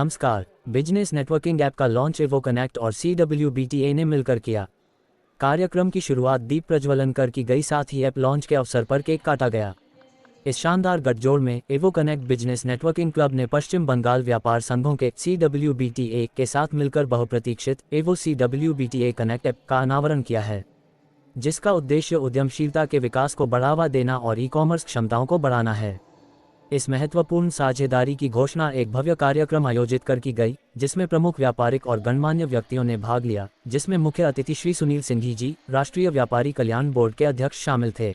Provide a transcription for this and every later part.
नमस्कार। Business networking app का launch एवो कनेक्ट और CWBTA ने मिलकर किया। कार्यक्रम की शुरुआत दीप प्रज्वलन कर की गई, साथ ही ऐप लॉन्च के अवसर पर केक काटा गया। इस शानदार गठजोड़ में एवो कनेक्ट बिजनेस नेटवर्किंग क्लब ने पश्चिम बंगाल व्यापार संघों के CWBTA के साथ मिलकर बहुप्रतीक्षित एवो CWBTA कनेक्ट ऐप का अनावरण किया है, जिसका उद्देश्य उद्यमशीलता के विकास को बढ़ावा देना और ई-कॉमर्स क्षमताओं को बढ़ाना है। इस महत्वपूर्ण साझेदारी की घोषणा एक भव्य कार्यक्रम आयोजित कर की गई, जिसमें प्रमुख व्यापारिक और गणमान्य व्यक्तियों ने भाग लिया, जिसमें मुख्य अतिथि श्री सुनील सिंघी जी, राष्ट्रीय व्यापारी कल्याण बोर्ड के अध्यक्ष शामिल थे।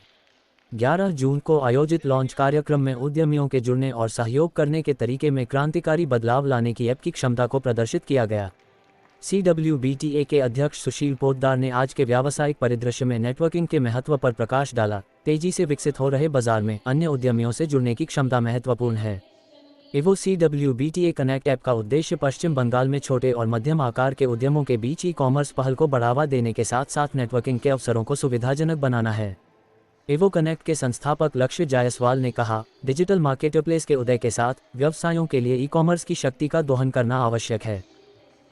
11 जून को आयोजित लॉन्च कार्यक्रम में उद्यमियों के जुड़ने और सहयोग करने के तरीके में क्रांतिकारी बदलाव लाने की ऐप की क्षमता को प्रदर्शित किया गया। CWBTA के अध्यक्ष सुशील पोद्दार ने आज के व्यावसायिक परिदृश्य में नेटवर्किंग के महत्व पर प्रकाश डाला। तेजी से विकसित हो रहे बाजार में अन्य उद्यमियों से जुड़ने की क्षमता महत्वपूर्ण है। एवो CWBTA कनेक्ट ऐप का उद्देश्य पश्चिम बंगाल में छोटे और मध्यम आकार के उद्यमों के बीच ई-कॉमर्स पहल को बढ़ावा देने के साथ साथ नेटवर्किंग के अवसरों को सुविधाजनक बनाना है। एवो कनेक्ट के संस्थापक लक्ष्य जायसवाल ने कहा, डिजिटल मार्केटप्लेस के उदय के साथ व्यवसायों के लिए ई-कॉमर्स की शक्ति का दोहन करना आवश्यक है।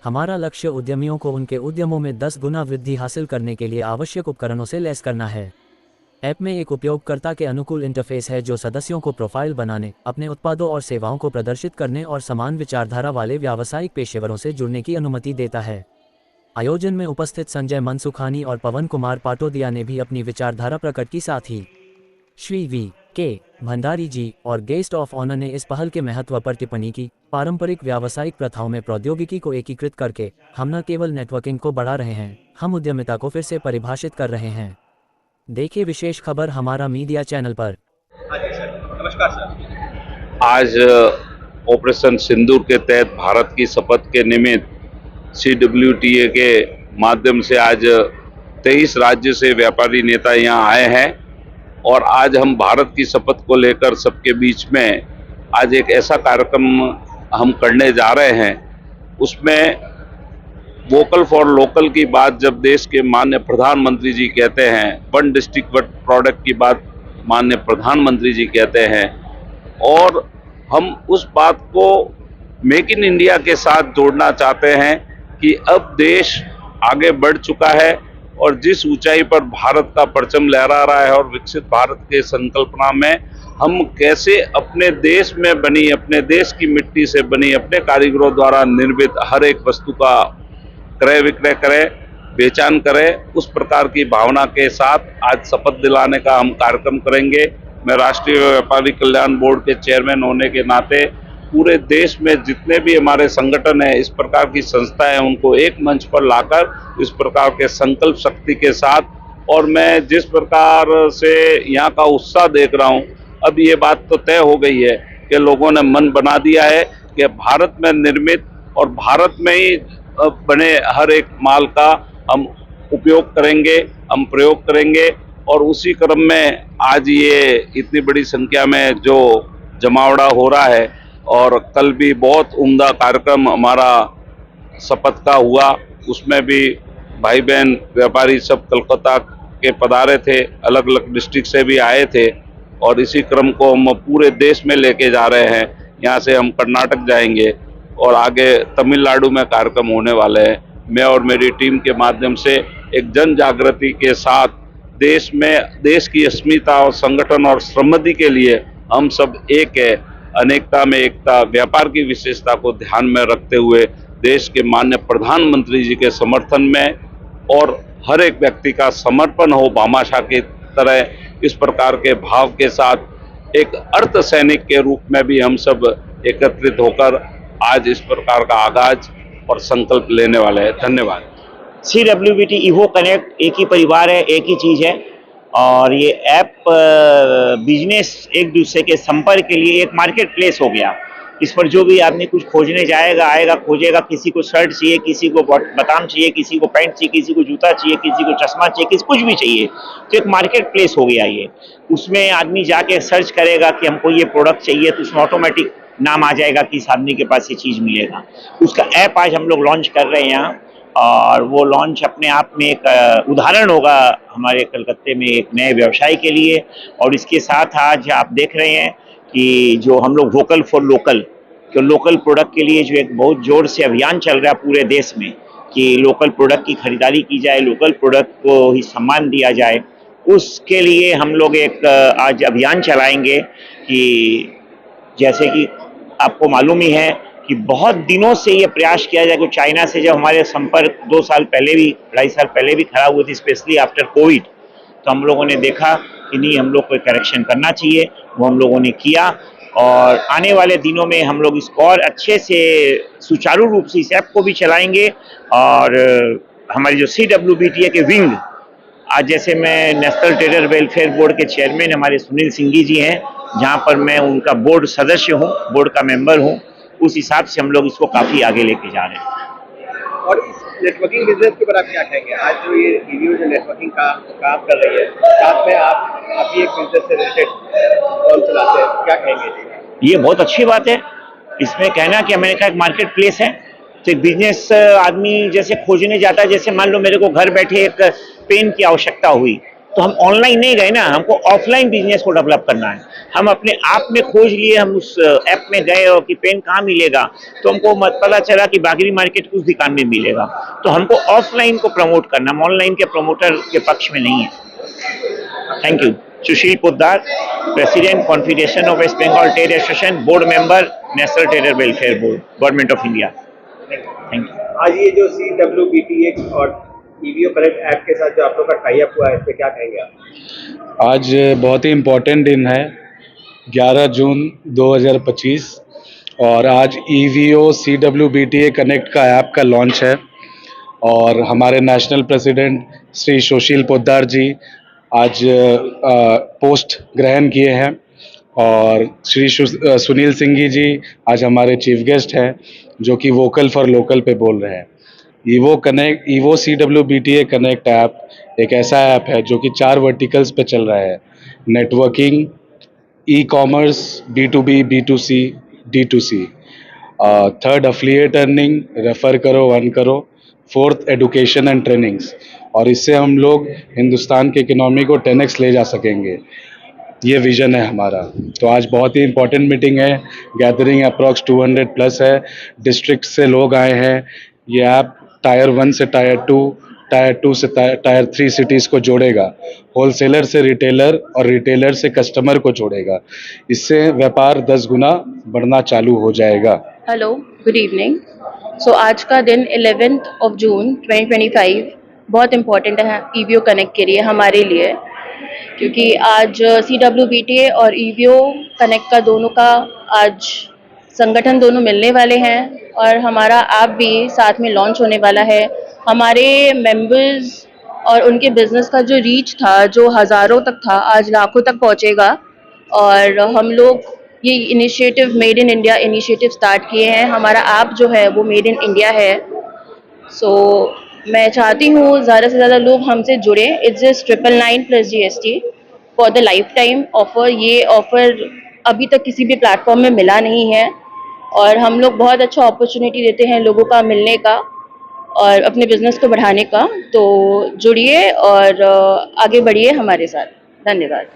हमारा लक्ष्य उद्यमियों को उनके उद्यमों में 10 गुना वृद्धि हासिल करने के लिए आवश्यक उपकरणों से लैस करना है। ऐप में एक उपयोगकर्ता के अनुकूल इंटरफेस है जो सदस्यों को प्रोफाइल बनाने, अपने उत्पादों और सेवाओं को प्रदर्शित करने और समान विचारधारा वाले व्यावसायिक पेशेवरों से जुड़ने की अनुमति देता है। आयोजन में उपस्थित संजय मनसुखानी और पवन कुमार पाटोदिया ने भी अपनी विचारधारा प्रकट की, साथ ही श्री V.K. भंडारी जी और गेस्ट ऑफ ऑनर ने इस पहल के महत्व पर टिप्पणी की। पारंपरिक व्यावसायिक प्रथाओं में प्रौद्योगिकी को एकीकृत करके हम न केवल नेटवर्किंग को बढ़ा रहे हैं, हम उद्यमिता को फिर से परिभाषित कर रहे हैं। देखिए विशेष खबर हमारा मीडिया चैनल पर। नमस्कार सर। आज ऑपरेशन सिंदूर के तहत भारत की शपथ के निमित्त CWTA के माध्यम से आज 23 राज्य से व्यापारी नेता यहाँ आए हैं और आज हम भारत की शपथ को लेकर सबके बीच में आज एक ऐसा कार्यक्रम हम करने जा रहे हैं। उसमें वोकल फॉर लोकल की बात जब देश के माननीय प्रधानमंत्री जी कहते हैं, वन डिस्ट्रिक्ट वन प्रोडक्ट की बात माननीय प्रधानमंत्री जी कहते हैं, और हम उस बात को मेक इन इंडिया के साथ जोड़ना चाहते हैं कि अब देश आगे बढ़ चुका है और जिस ऊंचाई पर भारत का परचम लहरा रहा है और विकसित भारत के संकल्पना में हम कैसे अपने देश में बनी, अपने देश की मिट्टी से बनी, अपने कारीगरों द्वारा निर्मित हर एक वस्तु का क्रय विक्रय करें, बेचान करें, उस प्रकार की भावना के साथ आज शपथ दिलाने का हम कार्यक्रम करेंगे। मैं राष्ट्रीय व्यापारी कल्याण बोर्ड के चेयरमैन होने के नाते पूरे देश में जितने भी हमारे संगठन हैं, इस प्रकार की संस्थाएं हैं, उनको एक मंच पर लाकर इस प्रकार के संकल्प शक्ति के साथ, और मैं जिस प्रकार से यहाँ का उत्साह देख रहा हूँ, अब ये बात तो तय हो गई है कि लोगों ने मन बना दिया है कि भारत में निर्मित और भारत में ही बने हर एक माल का हम उपयोग करेंगे, हम प्रयोग करेंगे। और उसी क्रम में आज ये इतनी बड़ी संख्या में जो जमावड़ा हो रहा है, और कल भी बहुत उम्दा कार्यक्रम हमारा शपथ का हुआ, उसमें भी भाई बहन व्यापारी सब कलकत्ता के पधारे थे, अलग अलग डिस्ट्रिक्ट से भी आए थे, और इसी क्रम को हम पूरे देश में लेके जा रहे हैं। यहाँ से हम कर्नाटक जाएंगे और आगे तमिलनाडु में कार्यक्रम होने वाले हैं। मैं और मेरी टीम के माध्यम से एक जन जागृति के साथ देश में देश की अस्मिता और संगठन और समृद्धि के लिए हम सब एक है, अनेकता में एकता, व्यापार की विशेषता को ध्यान में रखते हुए देश के माननीय प्रधानमंत्री जी के समर्थन में और हर एक व्यक्ति का समर्पण हो भामाशाह की तरह, इस प्रकार के भाव के साथ एक अर्ध सैनिक के रूप में भी हम सब एकत्रित होकर आज इस प्रकार का आगाज और संकल्प लेने वाले हैं। धन्यवाद। CWBT एवो कनेक्ट एक ही परिवार है, एक ही चीज़ है, और ये ऐप बिजनेस एक दूसरे के संपर्क के लिए एक मार्केट प्लेस हो गया। इस पर जो भी आदमी कुछ खोजने जाएगा, आएगा, खोजेगा, किसी को शर्ट चाहिए, किसी को बदाम चाहिए, किसी को पैंट चाहिए, किसी को जूता चाहिए, किसी को चश्मा चाहिए, किसी कुछ भी चाहिए, तो एक मार्केट प्लेस हो गया ये। उसमें आदमी जाके सर्च करेगा कि हमको ये प्रोडक्ट चाहिए, तो उसमें ऑटोमेटिक नाम आ जाएगा कि इस आदमी के पास ये चीज़ मिलेगा। उसका ऐप आज हम लोग लॉन्च कर रहे हैं यहाँ, और वो लॉन्च अपने आप में एक उदाहरण होगा हमारे कलकत्ते में एक नए व्यवसाय के लिए। और इसके साथ आज आप देख रहे हैं कि जो हम लोग वोकल फॉर लोकल कि लोकल प्रोडक्ट के लिए जो एक बहुत जोर से अभियान चल रहा है पूरे देश में कि लोकल प्रोडक्ट की खरीदारी की जाए, लोकल प्रोडक्ट को ही सम्मान दिया जाए, उसके लिए हम लोग एक आज अभियान चलाएंगे कि जैसे कि आपको मालूम ही है कि बहुत दिनों से ये प्रयास किया जाए कि चाइना से जब हमारे संपर्क 2 साल पहले भी 2.5 साल पहले भी खराब हुई थी, स्पेशली आफ्टर कोविड, तो हम लोगों ने देखा कि नहीं, हम लोग को करेक्शन करना चाहिए, वो हम लोगों ने किया और आने वाले दिनों में हम लोग इसको और अच्छे से सुचारू रूप से इस ऐप को भी चलाएंगे। और हमारी जो CWBTA के विंग, आज जैसे मैं नेशनल ट्रेडर वेलफेयर बोर्ड के चेयरमैन हमारे सुनील सिंघी जी हैं, जहां पर मैं उनका बोर्ड सदस्य हूं, बोर्ड का मेंबर हूं, उस हिसाब से हम लोग इसको काफी आगे लेके जा रहे हैं। और इस नेटवर्किंग बिजनेस के बारे में क्या कहेंगे? आज जो ये ईवीओ जो नेटवर्किंग का काम कर रही है, साथ में आप भी एक बिजनेस से रिलेटेड कॉल चलाते हैं, क्या कहेंगे? ये बहुत अच्छी बात है। इसमें कहना कि अमेरिका एक मार्केट प्लेस है, तो एक बिजनेस आदमी जैसे खोजने जाता है, जैसे मान लो मेरे को घर बैठे एक पेन की आवश्यकता हुई, तो हम ऑनलाइन नहीं गए ना, हमको ऑफलाइन बिजनेस को डेवलप करना है। हम अपने आप में खोज लिए, हम उस ऐप में गए और कि पेन कहाँ मिलेगा, तो हमको पता चला कि बागरी मार्केट उस दुकान में मिलेगा। तो हमको ऑफलाइन को प्रमोट करना, हम ऑनलाइन के प्रमोटर के पक्ष में नहीं है। Thank you. Sushil Poddar, president confederation of West Bengal trade association, board member national trader welfare board, government of India. Thank you. आज ये जो CWBTA और ईवीओ कनेक्ट ऐप के साथ जो आप लोग का टाई अप हुआ है, इस पे क्या कहेंगे आप? आज बहुत ही इम्पोर्टेंट दिन है, 11 जून 2025, और आज EVO CWBTA कनेक्ट का ऐप का लॉन्च है। और हमारे नेशनल प्रेसिडेंट श्री सुशील पोद्दार जी आज पोस्ट ग्रहण किए हैं और श्री सुनील सिंघी जी आज हमारे चीफ गेस्ट हैं, जो कि वोकल फॉर लोकल पे बोल रहे हैं। EVO CWBTA कनेक्ट ऐप एक ऐसा ऐप है जो कि 4 वर्टिकल्स पे चल रहा है: networking, e-commerce, B2B, B2C, D2C, third affiliate earning, refer करो, अर्न करो, फोर्थ एडुकेशन एंड ट्रेनिंग्स। और इससे हम लोग हिंदुस्तान के इकोनॉमी को 10x ले जा सकेंगे, ये विजन है हमारा। तो आज बहुत ही इम्पोर्टेंट मीटिंग है, गैदरिंग अप्रॉक्स 200 प्लस है, डिस्ट्रिक्ट से लोग आए हैं। ये ऐप टायर 1 से टायर 2, टायर 2 से टायर 3 सिटीज़ को जोड़ेगा, होलसेलर से रिटेलर और रिटेलर से कस्टमर को जोड़ेगा। इससे व्यापार 10 गुना बढ़ना चालू हो जाएगा। Hello, good evening. सो आज का दिन 11 जून 2025 बहुत इम्पॉर्टेंट है EVO कनेक्ट के लिए, हमारे लिए, क्योंकि आज CWBTA और EVO कनेक्ट का दोनों का आज संगठन दोनों मिलने वाले हैं और हमारा ऐप भी साथ में लॉन्च होने वाला है। हमारे मेंबर्स और उनके बिजनेस का जो रीच था, जो हज़ारों तक था, आज लाखों तक पहुंचेगा। और हम लोग ये initiative made in India initiative start किए हैं। हमारा ऐप जो है वो मेड इन इंडिया है। सो मैं चाहती हूँ ज़्यादा से ज़्यादा लोग हमसे जुड़े। It's just 999 plus GST for the life time offer. ये ऑफर अभी तक किसी भी प्लेटफॉर्म में मिला नहीं है और हम लोग बहुत अच्छा अपॉर्चुनिटी देते हैं लोगों का मिलने का और अपने बिजनेस को बढ़ाने का। तो जुड़िए और आगे बढ़िए हमारे साथ। धन्यवाद।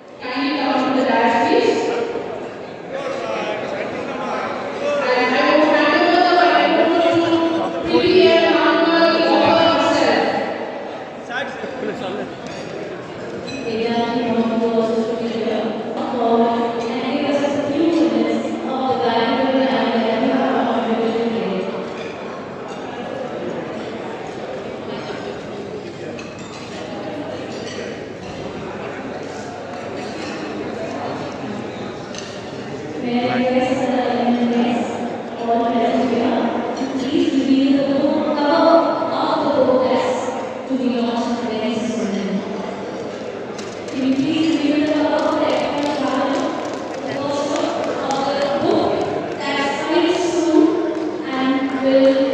Will